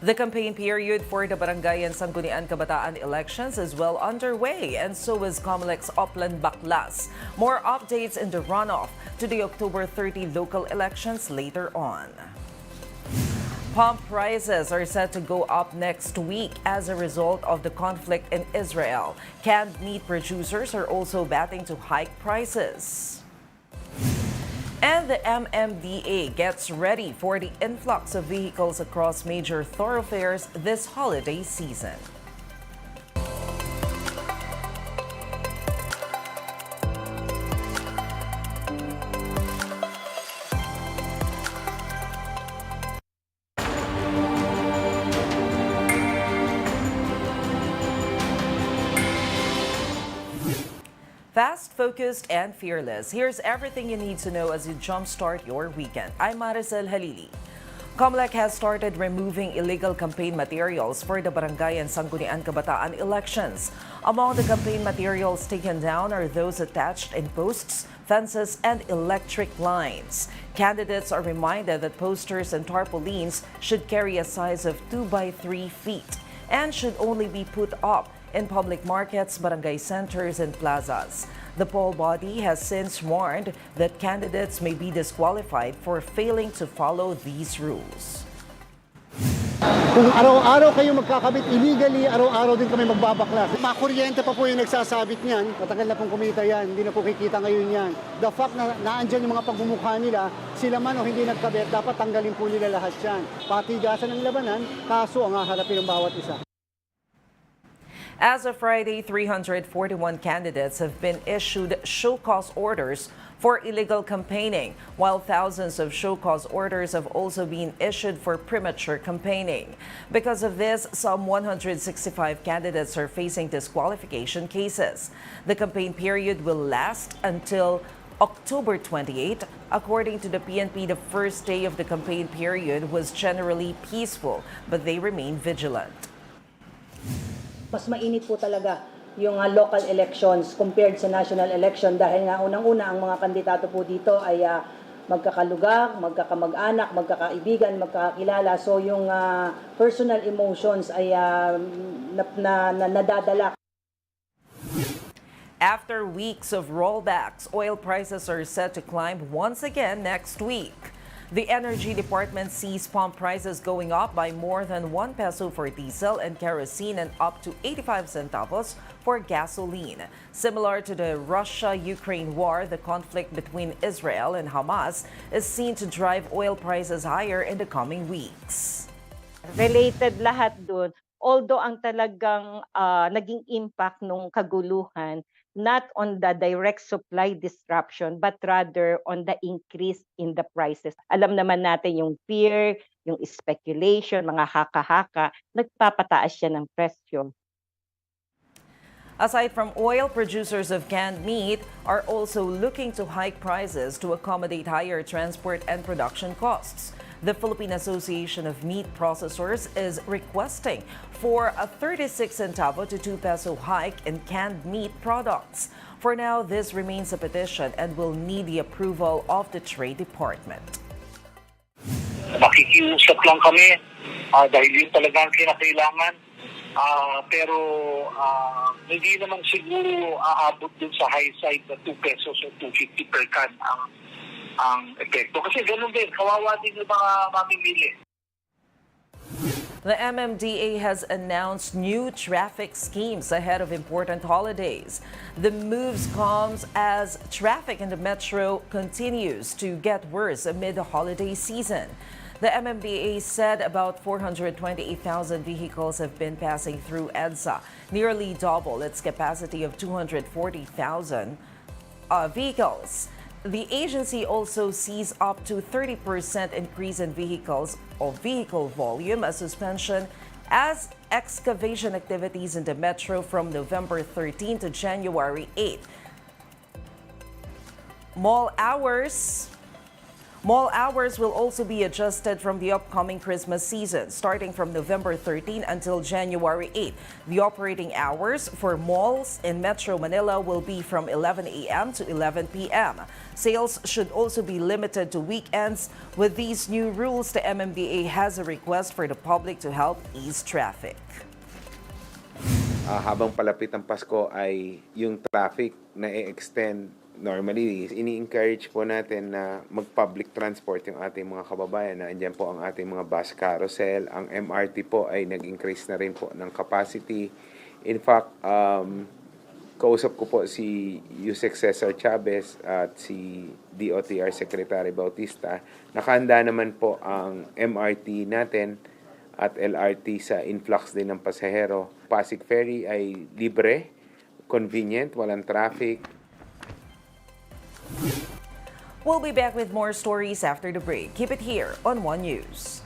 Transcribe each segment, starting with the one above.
The campaign period for the Barangay and Sangguniang Kabataan elections is well underway, and so is Comelec's Oplan Baklas. More updates in the runoff to the October 30 local elections later on. Pump prices are set to go up next week as a result of the conflict in Israel. Canned meat producers are also batting to hike prices. And the MMDA gets ready for the influx of vehicles across major thoroughfares this holiday season. Fast, focused, and fearless. Here's everything you need to know as you jumpstart your weekend. I'm Maricel Halili. Comelec has started removing illegal campaign materials for the Barangay and Sangguniang Kabataan elections. Among the campaign materials taken down are those attached in posts, fences, and electric lines. Candidates are reminded that posters and tarpaulins should carry a size of 2 by 3 feet and should only be put up in public markets, barangay centers, and plazas. The poll body has since warned that candidates may be disqualified for failing to follow these rules. Kung araw-araw kayo magkakabit illegally, araw-araw din kami magbabaklas. Makuryente pa po yung nagsasabit niyan. Matagal na pong kumita yan, hindi na po kikita ngayon yan. The fact na naandyan yung mga pagmumukha nila, sila man o hindi nagkabit, dapat tanggalin po nila lahat yan. Patigasan ng labanan, kaso ang haharapin ng bawat isa. As of Friday, 341 candidates have been issued show-cause orders for illegal campaigning, while thousands of show-cause orders have also been issued for premature campaigning. Because of this, some 165 candidates are facing disqualification cases. The campaign period will last until October 28. According to the PNP, the first day of the campaign period was generally peaceful, but they remain vigilant. Mas mainit po talaga yung local elections compared sa national election dahil nga unang-una ang mga kandidato po dito ay magkakalugar, magkakamag-anak, magkakaibigan, magkakakilala. So yung personal emotions ay nadadala. After weeks of rollbacks, oil prices are set to climb once again next week. The Energy Department sees pump prices going up by more than 1 peso for diesel and kerosene and up to 85 centavos for gasoline. Similar to the Russia-Ukraine war, the conflict between Israel and Hamas is seen to drive oil prices higher in the coming weeks. Related lahat doon, although ang talagang naging impact nung kaguluhan, not on the direct supply disruption, but rather on the increase in the prices. Alam naman natin yung fear, yung speculation, mga haka-haka, nagpapataas siya ng presyo. Aside from oil, producers of canned meat are also looking to hike prices to accommodate higher transport and production costs. The Philippine Association of Meat Processors is requesting for a 36 centavo to 2 peso hike in canned meat products. For now, this remains a petition and will need the approval of the Trade Department. Makikiusap lang kami dahil yun talaga ang kinakailangan. Pero hindi naman siguro aabot dun sa high side na 2 pesos o 2.50 per can ang epekto. Kasi ganun din, kawawa din yung mga mamimili. The MMDA has announced new traffic schemes ahead of important holidays. The moves comes as traffic in the metro continues to get worse amid the holiday season. The MMDA said about 428,000 vehicles have been passing through EDSA, nearly double its capacity of 240,000 vehicles. The agency also sees up to 30% increase in vehicle volume, a suspension as excavation activities in the metro from November 13 to January 8. Mall hours Mall hours will also be adjusted from the upcoming Christmas season, starting from November 13 until January 8. The operating hours for malls in Metro Manila will be from 11 a.m. to 11 p.m. Sales should also be limited to weekends. With these new rules, the MMDA has a request for the public to help ease traffic. Habang palapit ang Pasko ay yung traffic na i-extend normally. Ini-encourage po natin na mag-public transport yung ating mga kababayan. Nandiyan po ang ating mga bus carousel. Ang MRT po ay nag-increase na rin po ng capacity. In fact, kausap ko po si Yusek Cesar Chavez at si DOTR Secretary Bautista. Nakahanda naman po ang MRT natin at LRT sa influx din ng pasahero. Pasig Ferry ay libre, convenient, walang traffic. We'll be back with more stories after the break. Keep it here on One News.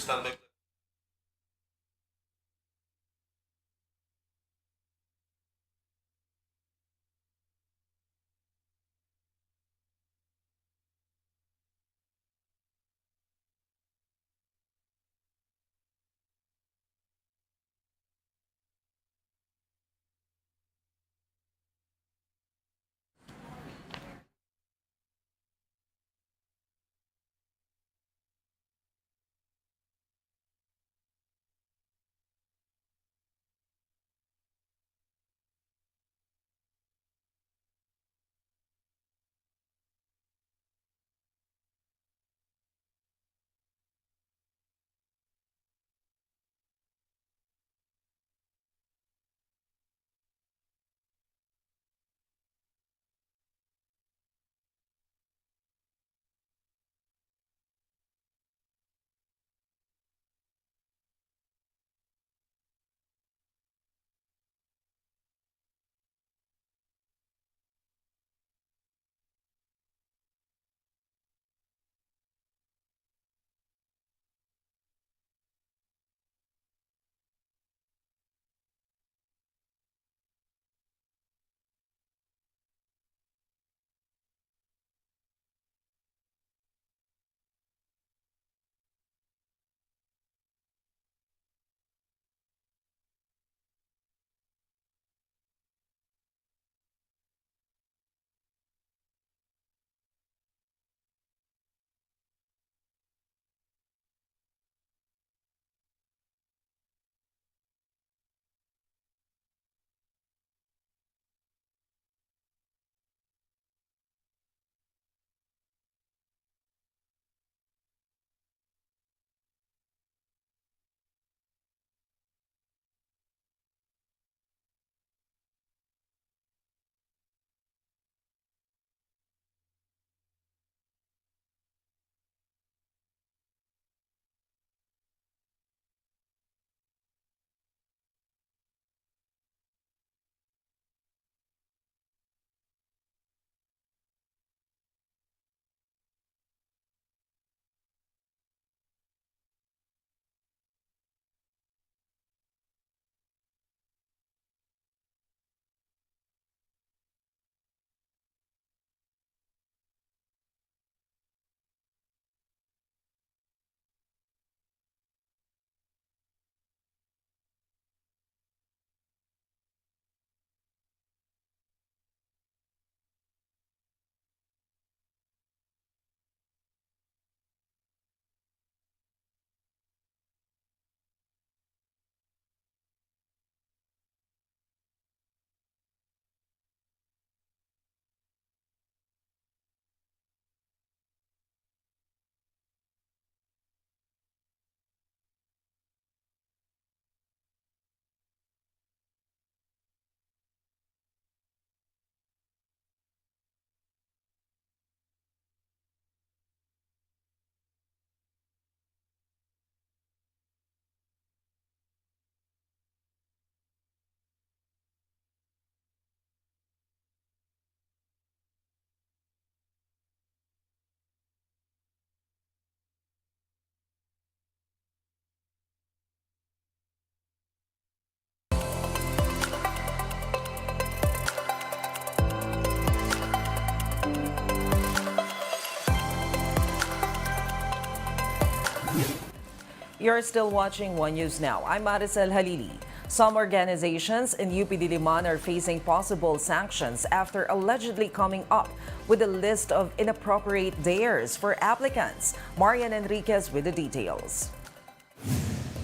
Standby. You're still watching One News Now. I'm Maricel Halili. Some organizations in UP Diliman are facing possible sanctions after allegedly coming up with a list of inappropriate dares for applicants. Marian Enriquez with the details.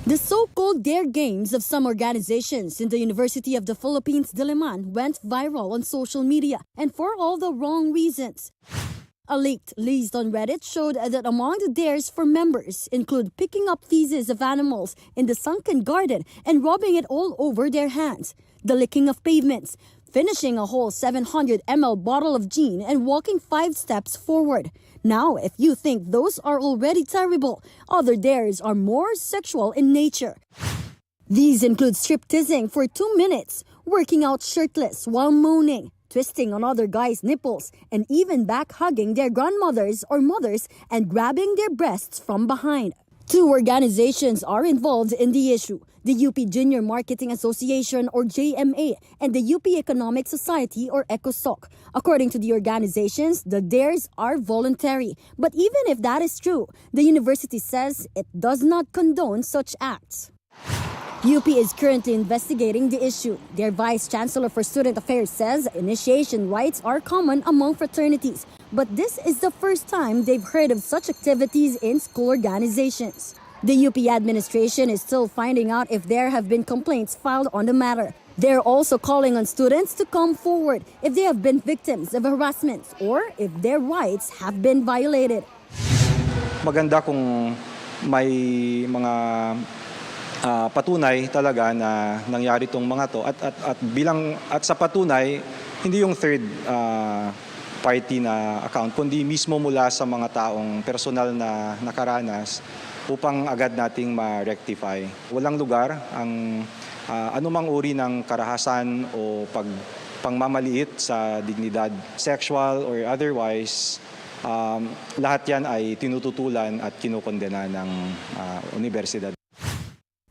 The so-called dare games of some organizations in the University of the Philippines, Diliman, went viral on social media, and for all the wrong reasons. A leaked list on Reddit showed that among the dares for members include picking up feces of animals in the sunken garden and rubbing it all over their hands, the licking of pavements, finishing a whole 700 ml bottle of gin and walking 5 steps forward. Now, if you think those are already terrible, other dares are more sexual in nature. These include strip-teasing for 2 minutes, working out shirtless while moaning, twisting on other guys' nipples, and even back-hugging their grandmothers or mothers and grabbing their breasts from behind. 2 organizations are involved in the issue: the UP Junior Marketing Association or JMA and the UP Economic Society or ECOSOC. According to the organizations, the dares are voluntary. But even if that is true, the university says it does not condone such acts. UP is currently investigating the issue. Their Vice Chancellor for Student Affairs says initiation rites are common among fraternities, but this is the first time they've heard of such activities in school organizations. The UP administration is still finding out if there have been complaints filed on the matter. They're also calling on students to come forward if they have been victims of harassment or if their rights have been violated. Maganda kung may mga patunay talaga na nangyari itong mga to at sa patunay hindi yung third party na account kundi mismo mula sa mga taong personal na nakaranas upang agad nating ma-rectify. Walang lugar ang anumang uri ng karahasan o pangmamaliit sa dignidad, sexual or otherwise. Lahat yan ay tinututulan at kinukondena ng universidad.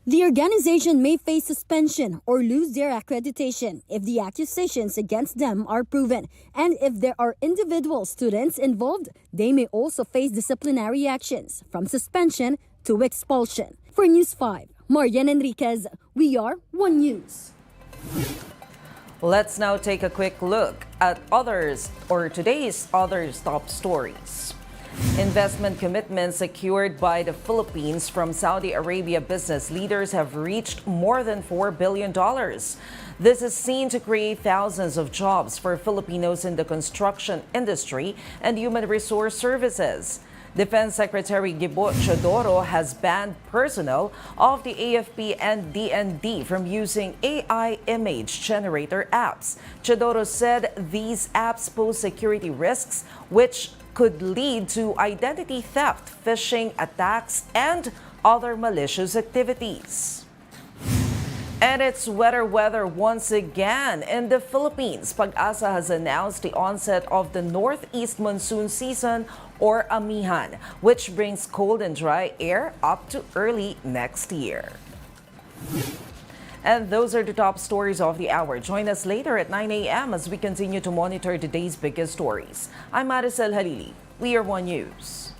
The organization may face suspension or lose their accreditation if the accusations against them are proven. And if there are individual students involved, they may also face disciplinary actions, from suspension to expulsion. For News 5, Marian Enriquez, we are One News. Let's now take a quick look at today's other top stories. Investment commitments secured by the Philippines from Saudi Arabia business leaders have reached more than $4 billion. This is seen to create thousands of jobs for Filipinos in the construction industry and human resource services. Defense Secretary Gibo Chodoro has banned personnel of the AFP and DND from using AI image generator apps. Chodoro said these apps pose security risks, which could lead to identity theft, phishing attacks, and other malicious activities. And it's wetter weather once again in the Philippines. Pag-asa has announced the onset of the northeast monsoon season or amihan, which brings cold and dry air up to early next year. And those are the top stories of the hour. Join us later at 9 a.m. as we continue to monitor today's biggest stories. I'm Maricel Halili. We are One News.